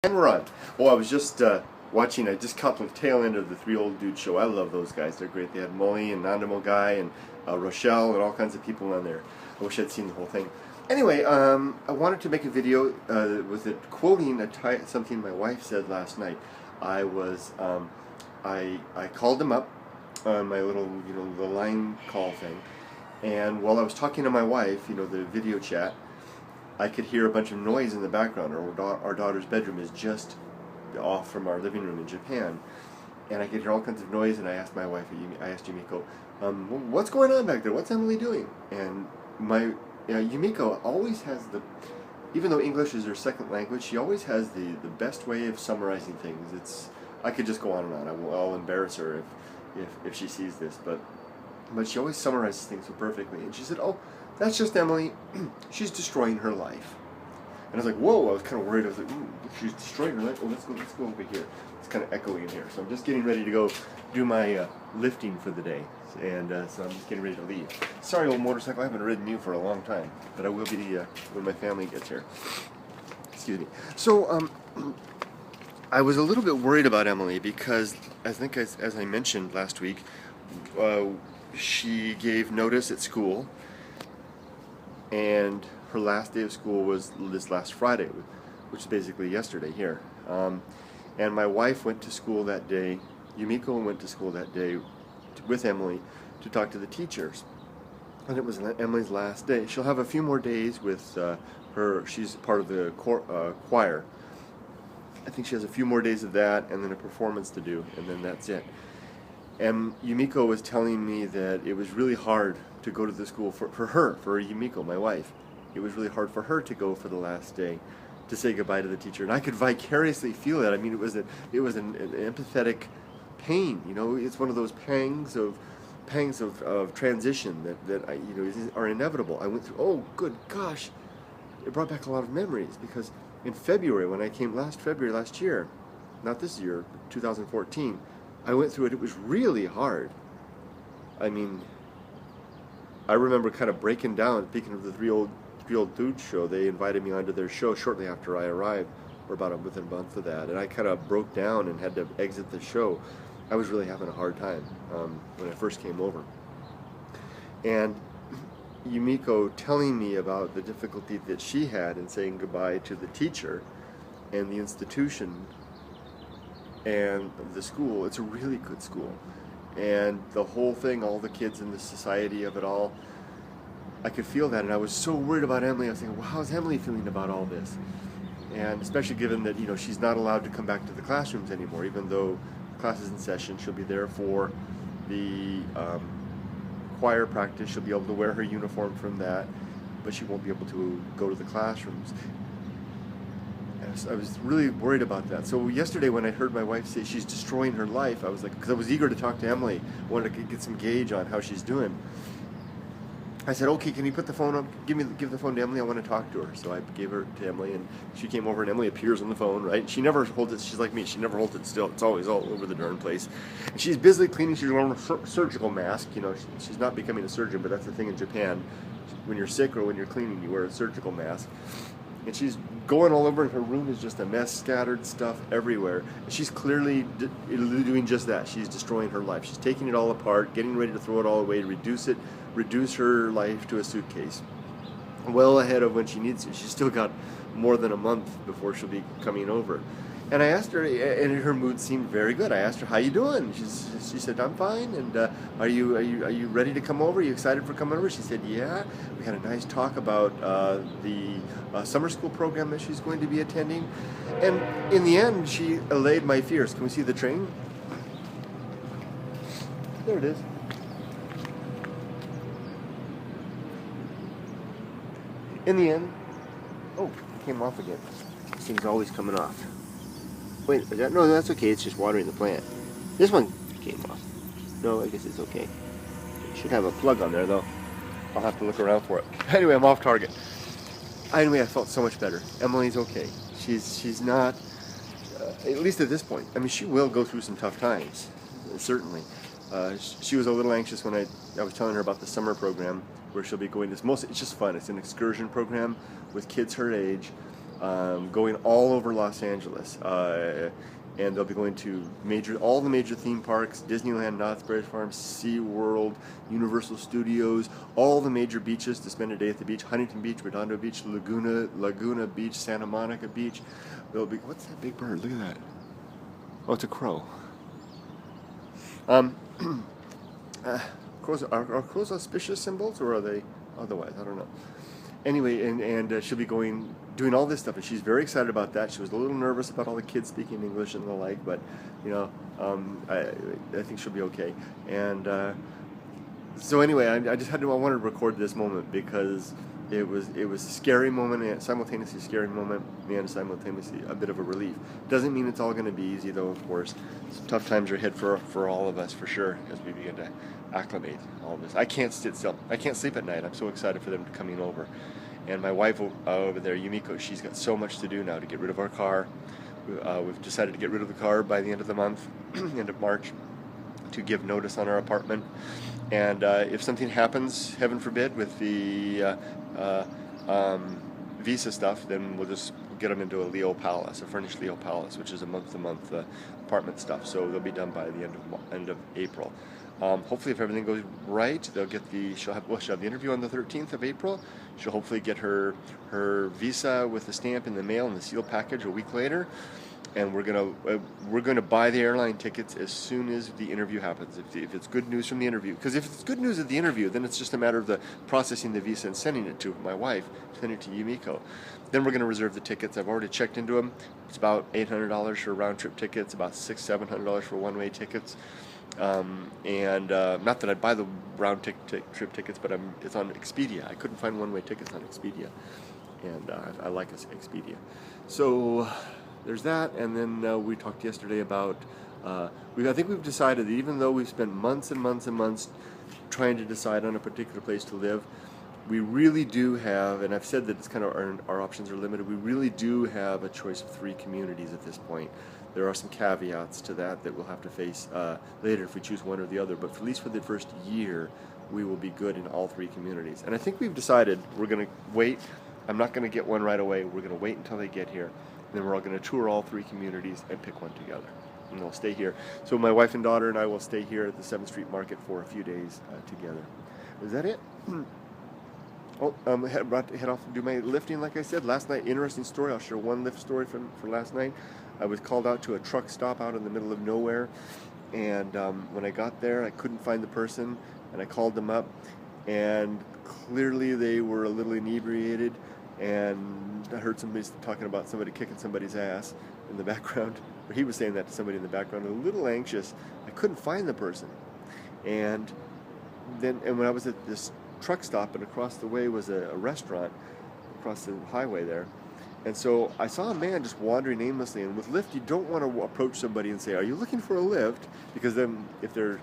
And we're on. Well, I was just watching, I just caught the tail end of the Three Old Dudes show. I love those guys. They're great. They had Molly and Nandamo Guy and Rochelle and all kinds of people on there. I wish I'd seen the whole thing. Anyway, I wanted to make a video with it quoting something my wife said last night. I called them up on my little, the line call thing. And while I was talking to my wife, the video chat, I could hear a bunch of noise in the background. Our daughter's bedroom is just off from our living room in Japan, and I could hear all kinds of noise. And I asked my wife, I asked Yumiko, "What's going on back there? What's Emily doing?" And Yumiko always has even though English is her second language, she always has the best way of summarizing things. I could just go on and on. I'll embarrass her if she sees this, but she always summarizes things so perfectly. And she said, "Oh, that's just Emily. She's destroying her life." And I was like, whoa, I was kind of worried. I was like, ooh, she's destroying her life? Oh, let's go over here. It's kind of echoey in here. So I'm just getting ready to go do my lifting for the day. And so I'm just getting ready to leave. Sorry, old motorcycle, I haven't ridden you for a long time. But I will be when my family gets here. Excuse me. So I was a little bit worried about Emily because I think as I mentioned last week, she gave notice at school. And her last day of school was this last Friday, which is basically yesterday here. And my wife went to school that day. Yumiko went to school that day with Emily to talk to the teachers. And it was Emily's last day. She'll have a few more days with her. She's part of the choir. I think she has a few more days of that and then a performance to do, and then that's it. And Yumiko was telling me that it was really hard to go to the school for Yumiko, my wife. It was really hard for her to go for the last day to say goodbye to the teacher. And I could vicariously feel that. I mean, it was an empathetic pain. It's one of those pangs of transition that are inevitable. I went through. Oh, good gosh! It brought back a lot of memories because in February, when I came last year, not this year, 2014. I went through it. It was really hard. I mean, I remember kind of breaking down. Speaking of the Three Old Dudes show, they invited me onto their show shortly after I arrived, or within a month of that, and I kind of broke down and had to exit the show. I was really having a hard time when I first came over. And Yumiko telling me about the difficulty that she had in saying goodbye to the teacher and the institution and the school. It's a really good school, and the whole thing, all the kids in the society of it all, I could feel that. And I was so worried about Emily. I was thinking, well, how's Emily feeling about all this? And especially given that she's not allowed to come back to the classrooms anymore, even though class is in session. She'll be there for the choir practice. She'll be able to wear her uniform from that, but she won't be able to go to the classrooms. I was really worried about that. So yesterday when I heard my wife say she's destroying her life, I was like, because I was eager to talk to Emily, I wanted to get some gauge on how she's doing. I said, okay, can you put the phone up? Give the phone to Emily. I want to talk to her. So I gave her to Emily, and she came over, and Emily appears on the phone, right? She never holds it. She's like me. She never holds it still. It's always all over the darn place. And she's busily cleaning. She's wearing a surgical mask. She's not becoming a surgeon, but that's the thing in Japan. When you're sick or when you're cleaning, you wear a surgical mask. And she's going all over, and her room is just a mess, scattered stuff everywhere. And she's clearly doing just that. She's destroying her life. She's taking it all apart, getting ready to throw it all away, reduce her life to a suitcase. Well ahead of when she needs to. She's still got more than a month before she'll be coming over. And I asked her, and her mood seemed very good. I asked her, "How you doing?" She said, "I'm fine." And are you ready to come over? Are you excited for coming over? She said, "Yeah." We had a nice talk about the summer school program that she's going to be attending. And in the end, she allayed my fears. Can we see the train? There it is. In the end, oh, it came off again. This thing's always coming off. Wait, no, that's okay. It's just watering the plant. This one came off. No, I guess it's okay. It should have a plug on there, though. I'll have to look around for it. Anyway, I'm off target. Anyway, I felt so much better. Emily's okay. She's not, at least at this point. I mean, she will go through some tough times, certainly. She was a little anxious when I was telling her about the summer program where she'll be going. It's just fun. It's an excursion program with kids her age. going all over Los Angeles. And they'll be going to all the major theme parks: Disneyland, Knott's Berry Farm, SeaWorld, Universal Studios, all the major beaches to spend a day at the beach: Huntington Beach, Redondo Beach, Laguna Beach, Santa Monica Beach. They'll be, what's that big bird? Look at that. Oh, it's a crow. Are crows auspicious symbols, or are they otherwise? I don't know. Anyway, and she'll be doing all this stuff, and she's very excited about that. She was a little nervous about all the kids speaking English and the like, but I think she'll be okay. And so anyway, I wanted to record this moment because it was a scary moment, and simultaneously a scary moment, and simultaneously a bit of a relief. Doesn't mean it's all going to be easy, though. Of course, some tough times are ahead for all of us, for sure, as we begin to acclimate all this. I can't sit still. I can't sleep at night. I'm so excited for them coming over. And my wife over there, Yumiko, she's got so much to do now to get rid of our car. We've decided to get rid of the car by the end of the month, end of March, to give notice on our apartment. And if something happens, heaven forbid, with the visa stuff, then we'll just get them into a furnished Leo Palace, which is a month-to-month apartment stuff. So they'll be done by the end of April. Hopefully, if everything goes right, she'll have the interview on the 13th of April. She'll hopefully get her visa with the stamp in the mail and the seal package a week later. And we're gonna buy the airline tickets as soon as the interview happens. If it's good news from the interview, because if it's good news at the interview, then it's just a matter of the processing the visa and sending it to my wife, sending it to Yumiko. Then we're gonna reserve the tickets. I've already checked into them. It's about $800 for round trip tickets, about $600-700 for one-way tickets. Not that I'd buy the round trip tickets, but it's on Expedia. I couldn't find one-way tickets on Expedia, and I like Expedia. So there's that, and then we talked yesterday about, I think we've decided that even though we've spent months and months and months trying to decide on a particular place to live, we really do have, and I've said that it's kind of our options are limited, we really do have a choice of 3 communities at this point. There are some caveats to that we'll have to face later if we choose one or the other, but at least for the first year, we will be good in all 3 communities. And I think we've decided we're going to wait. I'm not going to get one right away. We're going to wait until they get here. And then we're all going to tour all 3 communities and pick one together. And we'll stay here. So my wife and daughter and I will stay here at the 7th Street Market for a few days together. Is that it? About to head off and do my lifting, like I said. Last night, interesting story. I'll share one lift story for last night. I was called out to a truck stop out in the middle of nowhere. And when I got there, I couldn't find the person. And I called them up. And clearly they were a little inebriated. And I heard somebody talking about somebody kicking somebody's ass in the background. Or he was saying that to somebody in the background. A little anxious. I couldn't find the person. And when I was at this truck stop, and across the way was a restaurant across the highway there. And so I saw a man just wandering aimlessly. And with Lyft, you don't want to approach somebody and say, "Are you looking for a lift?" Because then, if they're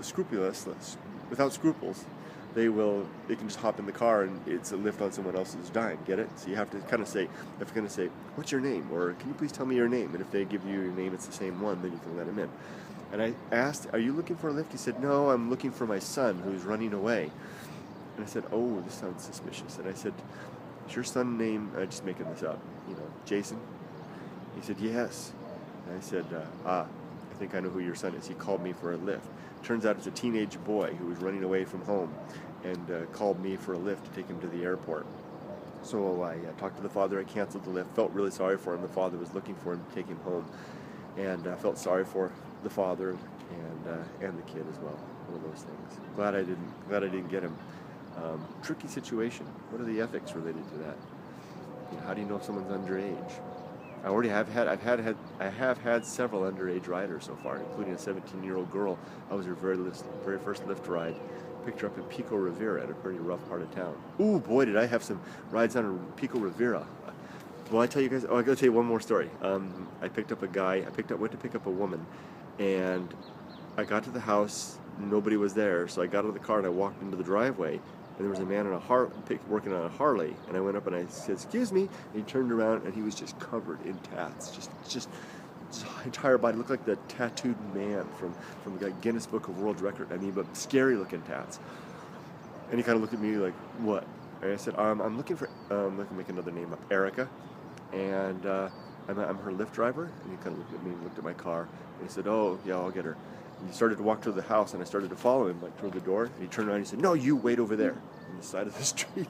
scrupulous, without scruples, they can just hop in the car and it's a lift on someone else's dime. Get it? So you have to kind of say, if you're going to say, "What's your name?" or "Can you please tell me your name?" And if they give you your name, it's the same one, then you can let them in. And I asked, "Are you looking for a lift?" He said, "No, I'm looking for my son who's running away." And I said, "Oh, this sounds suspicious." And I said, "Is your son named," I'm just making this up, "Jason?" He said, "Yes." And I said, I think I know who your son is. He called me for a lift. Turns out it's a teenage boy who was running away from home and called me for a lift to take him to the airport. So I talked to the father. I canceled the lift. Felt really sorry for him. The father was looking for him to take him home. And felt sorry for the father and the kid as well. One of those things. Glad I didn't get him. Tricky situation. What are the ethics related to that? How do you know if someone's underage? I have had several underage riders so far, including a 17-year-old girl. I was her very first Lyft ride. Picked her up in Pico Rivera, at a pretty rough part of town. Ooh, boy, did I have some rides on Pico Rivera. Well, I tell you guys. I gotta tell you one more story. I picked up a guy. went to pick up a woman, and I got to the house. Nobody was there, so I got out of the car and I walked into the driveway. And there was a man working on a Harley, and I went up and I said, "Excuse me," and he turned around and he was just covered in tats, just his entire body looked like the tattooed man from the Guinness Book of World Record. I mean, but scary looking tats. And he kind of looked at me like, "What?" And I said, I'm looking for, let me make another name up, Erica, and I'm her Lyft driver. And he kind of looked at me and looked at my car, and he said, oh, yeah, I'll get her. And he started to walk toward the house, and I started to follow him, like, toward the door. And he turned around and he said, no, you wait over there on the side of the street.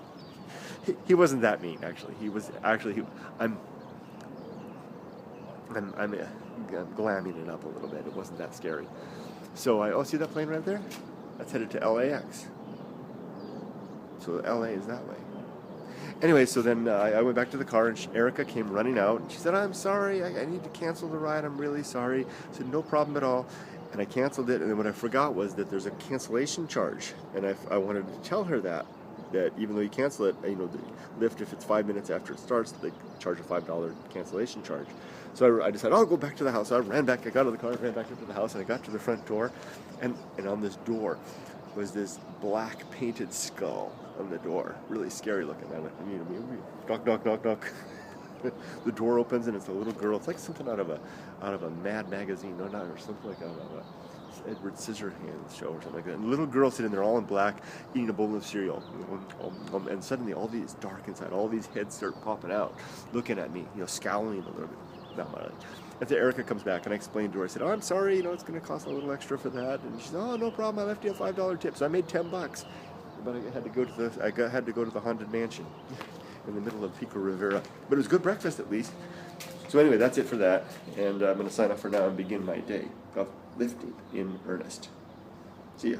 He wasn't that mean, actually. He was, actually, I'm glamming it up a little bit. It wasn't that scary. So see that plane right there? That's headed to LAX. So LA is that way. Anyway, so then I went back to the car, and Erica came running out, and she said, I'm sorry, I need to cancel the ride, I'm really sorry. I said, no problem at all. And I canceled it, and then what I forgot was that there's a cancellation charge. And I wanted to tell her that even though you cancel it, you know, the Lyft, if it's 5 minutes after it starts, they charge a $5 cancellation charge. So I decided, I'll go back to the house. So I ran back, I got out of the car, ran back into the house, and I got to the front door, and on this door was this black painted skull on the door, really scary looking. I went, knock, knock, knock, knock. The door opens, and it's a little girl. It's like something out of a Mad magazine, or something like out of a Edward Scissorhands show or something like that. And a little girl sitting there all in black, eating a bowl of cereal. And suddenly, all these dark inside, all these heads start popping out, looking at me, scowling a little bit. Not much. And so Erica comes back, and I explained to her. I said, "Oh, I'm sorry. It's going to cost a little extra for that." And she said, "Oh, no problem. I left you a $5 tip." So I made $10, but I had to go to the haunted mansion in the middle of Pico Rivera. But it was good breakfast at least. So anyway, that's it for that. And I'm going to sign off for now and begin my day of lifting in earnest. See ya.